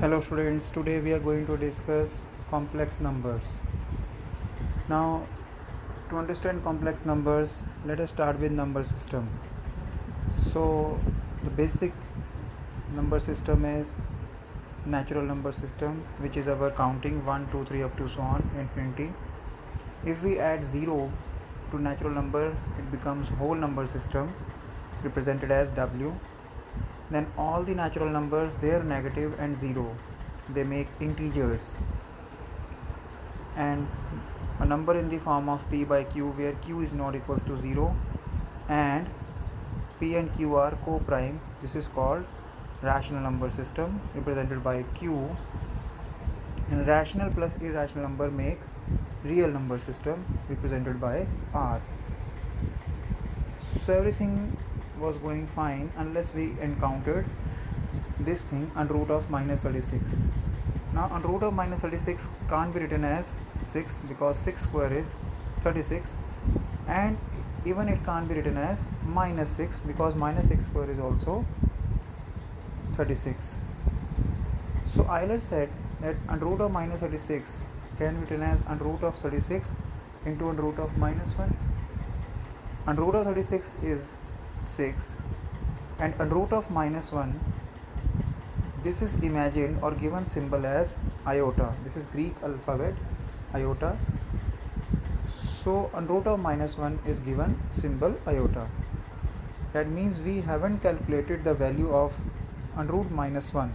Hello students, today we are going to discuss complex numbers. Now, to understand complex numbers, let us start with number system. So, the basic number system is natural number system, which is our counting 1, 2, 3 up to so on infinity. If we add 0 to natural number, it becomes whole number system represented as W. Then all the natural numbers, they are negative and 0, they make integers. And a number in the form of p by q, where q is not equals to 0 and p and q are co-prime, this is called rational number system represented by q. And rational plus irrational number make real number system represented by r. So everything was going fine unless we encountered this thing, under root of minus 36. Now under root of minus 36 can't be written as 6 because 6 square is 36, and even it can't be written as minus 6 because minus 6 square is also 36. So Euler said that under root of minus 36 can be written as under root of 36 into under root of minus 1. Under root of 36 is 6 and under root of minus 1, this is imagined or given symbol as iota. This is Greek alphabet iota. So under root of minus 1 is given symbol iota. That means we haven't calculated the value of under root minus 1.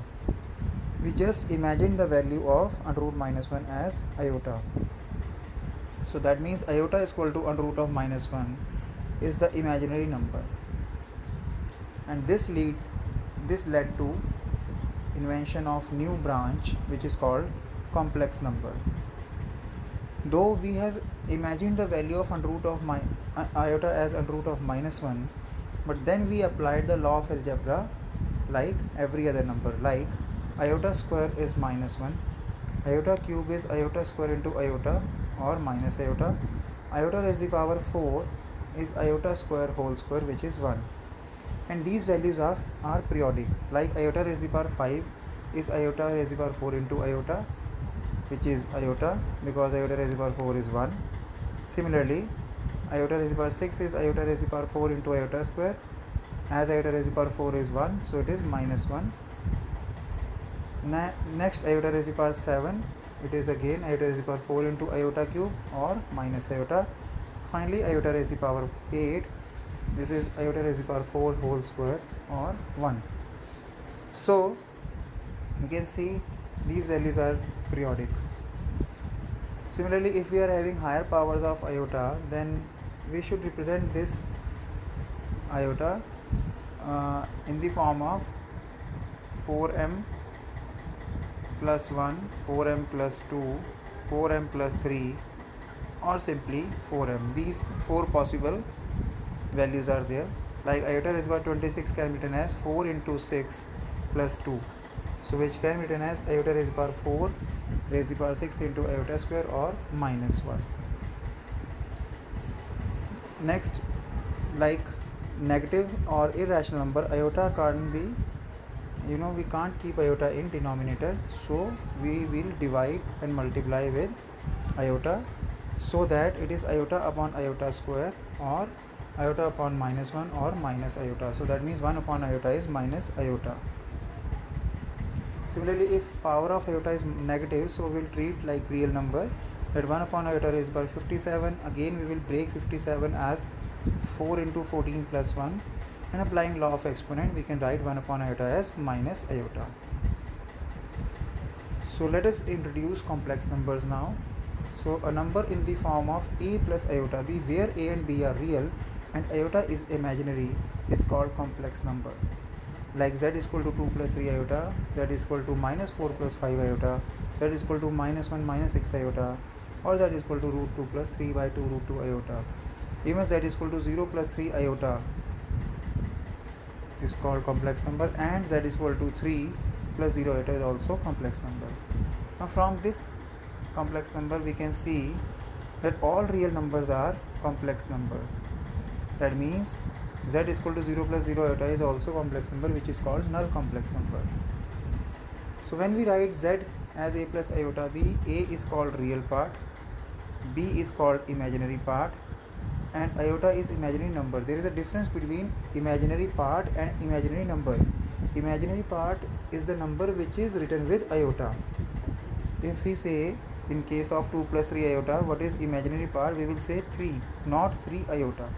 We just imagined the value of under root minus 1 as iota. So that means iota is equal to under root of minus 1 is the imaginary number. And this led to invention of new branch which is called complex number. Though we have imagined the value of under root of iota as under root of minus 1, but then we applied the law of algebra like every other number, like iota square is minus 1, iota cube is iota square into iota or minus iota, iota raised to the power 4 is iota square whole square, which is 1. And these values are periodic, like iota raised to the power 5 is iota raised to the power 4 into iota, which is iota because iota raised to the power 4 is 1. Similarly, iota raised to the power 6 is iota raised to the power 4 into iota square, as iota raised to the power 4 is 1, so it is minus 1. Next, iota raised to the power 7, it is again iota raised to the power 4 into iota cube or minus iota. Finally, iota raised to the power 8, this is iota raised to the power 4 whole square or 1. So you can see these values are periodic. Similarly, if we are having higher powers of iota, then we should represent this iota in the form of 4m plus 1, 4m plus 2, 4m plus 3, or simply 4m. These four possible values are there. Like iota raised to the power 26 can be written as 4 into 6 plus 2, so which can be written as iota raised to the power 4 raised to the power 6 into iota square or minus 1. Next, like negative or irrational number, iota can't be, we can't keep iota in denominator, so we will divide and multiply with iota, so that it is iota upon iota square or iota upon minus 1 or minus iota. So that means 1 upon iota is minus iota. Similarly, if power of iota is negative, so we will treat like real number, that 1 upon iota is by 57. Again we will break 57 as 4 into 14 plus 1, and applying law of exponent we can write 1 upon iota as minus iota. So let us introduce complex numbers now. So a number in the form of a plus iota b, where a and b are real and iota is imaginary, is called complex number. Like z is equal to 2 plus 3 iota, z is equal to minus 4 plus 5 iota, z is equal to minus 1 minus 6 iota, or z is equal to root 2 plus 3 by 2 root 2 iota. Even z is equal to 0 plus 3 iota is called complex number, and z is equal to 3 plus 0 iota is also complex number. Now from this complex number we can see that all real numbers are complex number. That means z is equal to 0 plus 0 iota is also complex number, which is called null complex number. So when we write z as a plus iota b, a is called real part, b is called imaginary part, and iota is imaginary number. There is a difference between imaginary part and imaginary number. Imaginary part is the number which is written with iota. If we say in case of 2 plus 3 iota, what is imaginary part? We will say 3, not 3 iota.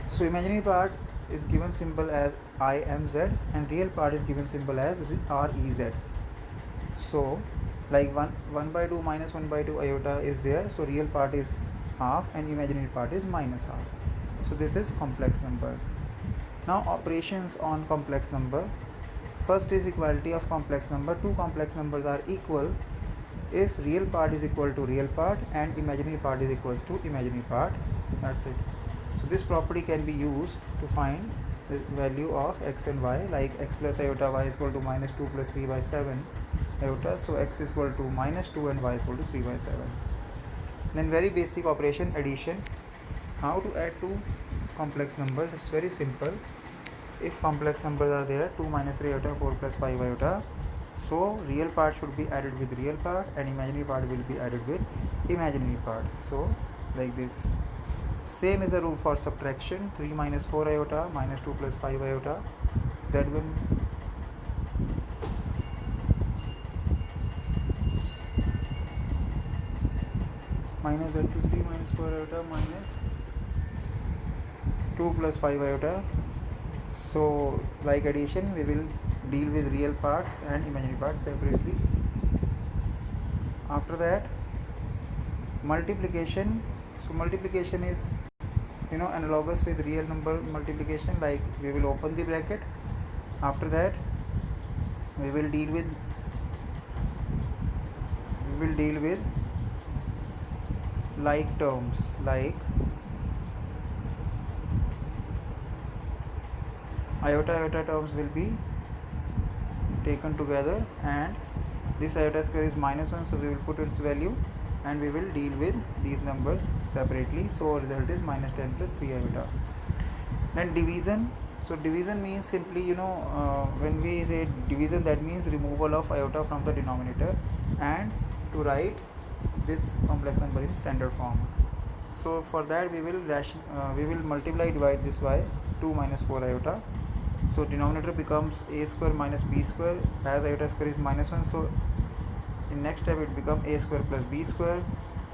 So imaginary part is given symbol as IMZ and real part is given symbol as REZ. So like 1 by 2 minus 1 by 2 iota is there, so real part is half and imaginary part is minus half. So this is complex number. Now operations on complex number. First is equality of complex number. Two complex numbers are equal if real part is equal to real part and imaginary part is equals to imaginary part. That's it. So this property can be used to find the value of x and y, like x plus iota y is equal to minus 2 plus 3 by 7 iota. So x is equal to minus 2 and y is equal to 3 by 7. Then very basic operation, addition. How to add two complex numbers? It's very simple. If complex numbers are there, 2 minus 3 iota, 4 plus 5 iota, so real part should be added with real part and imaginary part will be added with imaginary part. So like this. Same is the rule for subtraction. 3 minus 4 iota minus 2 plus 5 iota, z1 minus z2 3 minus 4 iota minus 2 plus 5 iota. So like addition, we will deal with real parts and imaginary parts separately. After that, multiplication. So multiplication is analogous with real number multiplication, like we will open the bracket. After that we will deal with like terms, like iota terms will be taken together, and this iota square is minus 1, so we will put its value and we will deal with these numbers separately. So result is minus 10 plus 3 iota. Then division. So division means simply when we say division, that means removal of iota from the denominator and to write this complex number in standard form. So for that we will multiply, divide this by 2 minus 4 iota. So denominator becomes a square minus b square, as iota square is minus 1, so in next step it becomes a square plus b square,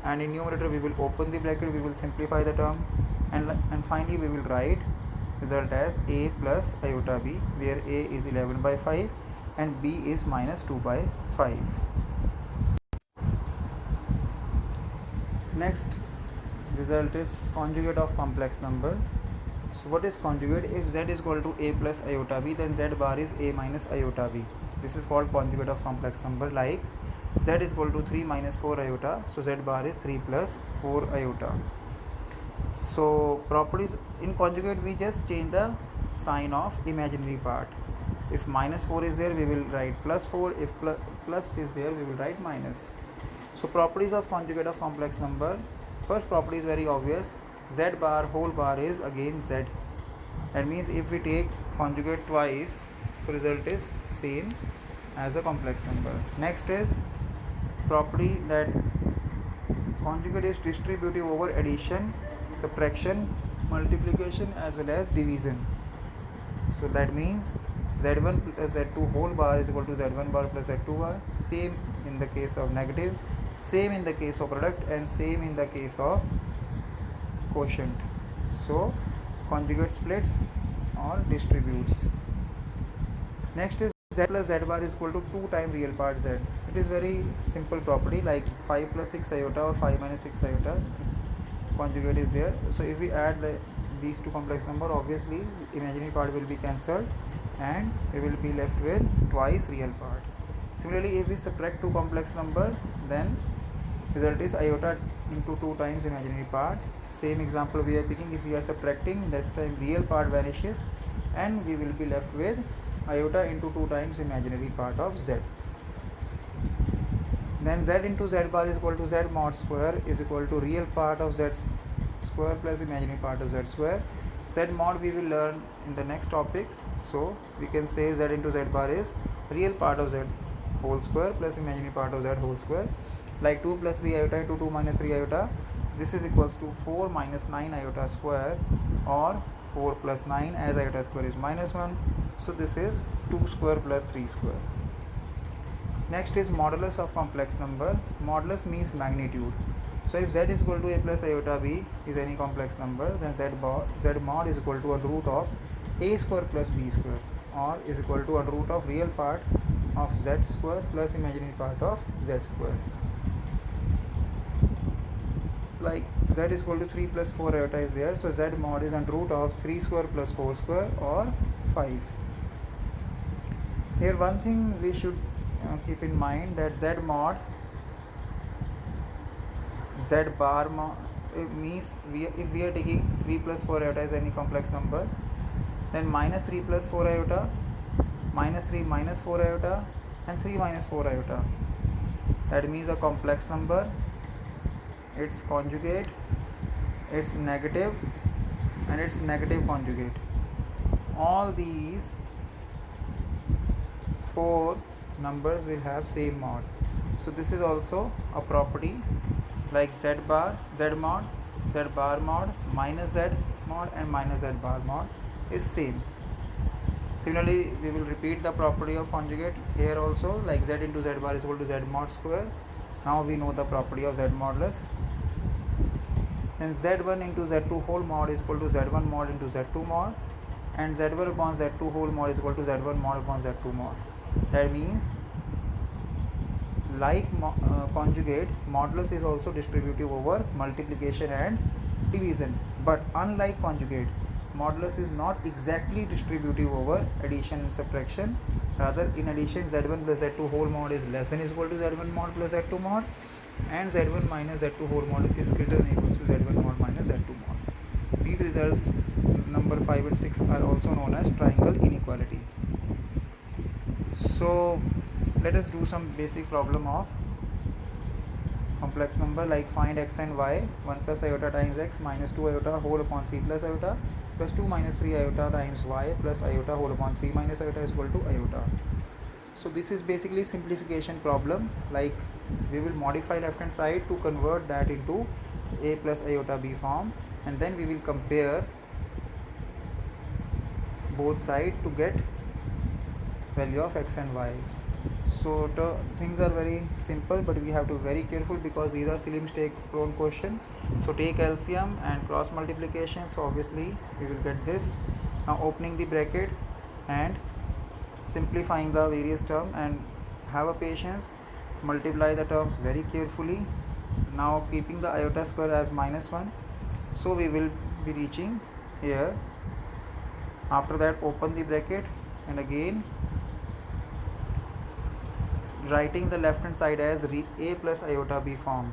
and in numerator we will open the bracket, we will simplify the term, and finally we will write result as a plus iota b, where a is 11 by 5 and b is minus 2 by 5. Next result is conjugate of complex number. So what is conjugate? If z is equal to a plus iota b, then z bar is a minus iota b. This is called conjugate of complex number. Like z is equal to 3 minus 4 iota, so z bar is 3 plus 4 iota. So properties in conjugate, we just change the sign of imaginary part. If minus 4 is there, we will write plus 4. If plus is there, we will write minus. So properties of conjugate of complex number. First property is very obvious. Z bar whole bar is again z. That means if we take conjugate twice, so result is same as a complex number. Next is property that conjugate is distributive over addition, subtraction, multiplication as well as division. So that means z1 plus z2 whole bar is equal to z1 bar plus z2 bar. Same in the case of negative, same in the case of product, and same in the case of quotient. So conjugate splits or distributes. Next is z plus z bar is equal to 2 times real part z. It is very simple property, like 5 plus 6 iota or 5 minus 6 iota, its conjugate is there. So if we add these two complex number, obviously imaginary part will be cancelled and we will be left with twice real part. Similarly, if we subtract two complex number, then result is iota into 2 times imaginary part. Same example we are picking. If we are subtracting, this time real part vanishes and we will be left with iota into 2 times imaginary part of z. Then z into z bar is equal to z mod square is equal to real part of z square plus imaginary part of z square. Z mod we will learn in the next topic. So we can say z into z bar is real part of z whole square plus imaginary part of z whole square. Like 2 plus 3 iota into 2 minus 3 iota, this is equals to 4 minus 9 iota square, or 4 plus 9 as iota square is minus 1. So this is 2 square plus 3 square. Next is modulus of complex number. Modulus means magnitude. So if z is equal to a plus iota b is any complex number, then z mod is equal to a root of a square plus b square, or is equal to a root of real part of z square plus imaginary part of z square. Like z is equal to 3 plus 4 iota is there, so z mod is under root of 3 square plus 4 square, or 5. Here one thing we should keep in mind, that z mod, z bar mod, it means if we are taking 3 plus 4 iota as any complex number, then minus 3 plus 4 iota, minus 3 minus 4 iota, and 3 minus 4 iota. That means a complex number, its conjugate, its negative, and its negative conjugate. All these 4 numbers will have same mod. So this is also a property, like z bar, z mod, z bar mod, minus z mod, and minus z bar mod is same. Similarly, we will repeat the property of conjugate here also, like z into z bar is equal to z mod square. Now we know the property of z modulus. Then z1 into z2 whole mod is equal to z1 mod into z2 mod, and z1 upon z2 whole mod is equal to z1 mod upon z2 mod. That means, like conjugate, modulus is also distributive over multiplication and division, but unlike conjugate, modulus is not exactly distributive over addition and subtraction. Rather, in addition, z1 plus z2 whole mod is less than is equal to z1 mod plus z2 mod, and z1 minus z2 whole mod is greater than equals to z1 mod minus z2 mod. These results, number 5 and 6, are also known as triangle inequality. So let us do some basic problem of complex number, like find x and y. 1 plus iota times x minus 2 iota whole upon 3 plus iota plus 2 minus 3 iota times y plus iota whole upon 3 minus iota is equal to iota. So this is basically simplification problem, like we will modify left hand side to convert that into a plus iota b form, and then we will compare both sides to get value of x and y. So things are very simple, but we have to be very careful because these are silly mistake prone question. So take LCM and cross multiplication, so obviously we will get this. Now opening the bracket and simplifying the various term, and have a patience, multiply the terms very carefully. Now keeping the iota square as minus 1, so we will be reaching here. After that, open the bracket and again writing the left hand side as a plus iota b form,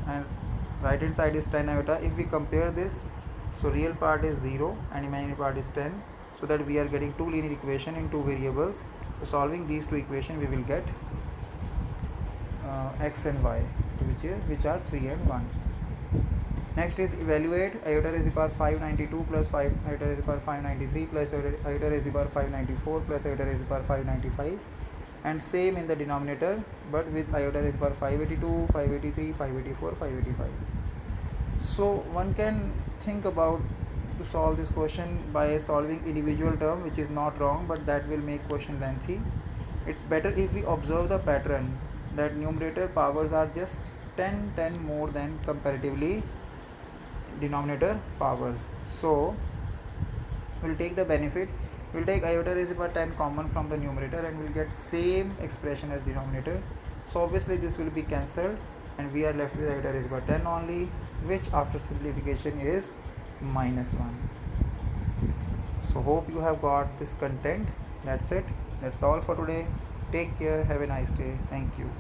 and right hand side is 10 iota. If we compare this, so real part is 0 and imaginary part is 10, so that we are getting two linear equation in two variables. So solving these two equations, we will get x and y, so which are 3 and 1. Next is evaluate iota raised to the power 592 plus 5 iota raised to the power 593 plus iota raised to the power 594 plus iota raised to the power 595, and same in the denominator, but with iota raised to the power 582, 583, 584, 585. So one can think about to solve this question by solving individual term, which is not wrong, but that will make question lengthy. It's better if we observe the pattern that numerator powers are just 10 more than comparatively denominator power. So we'll take the benefit, we'll take iota raised to the power 10 common from the numerator, and we'll get same expression as denominator. So obviously this will be cancelled, and we are left with iota raised to the power 10 only, which after simplification is minus 1. So hope you have got this content. That's it, that's all for today. Take care, have a nice day. Thank you.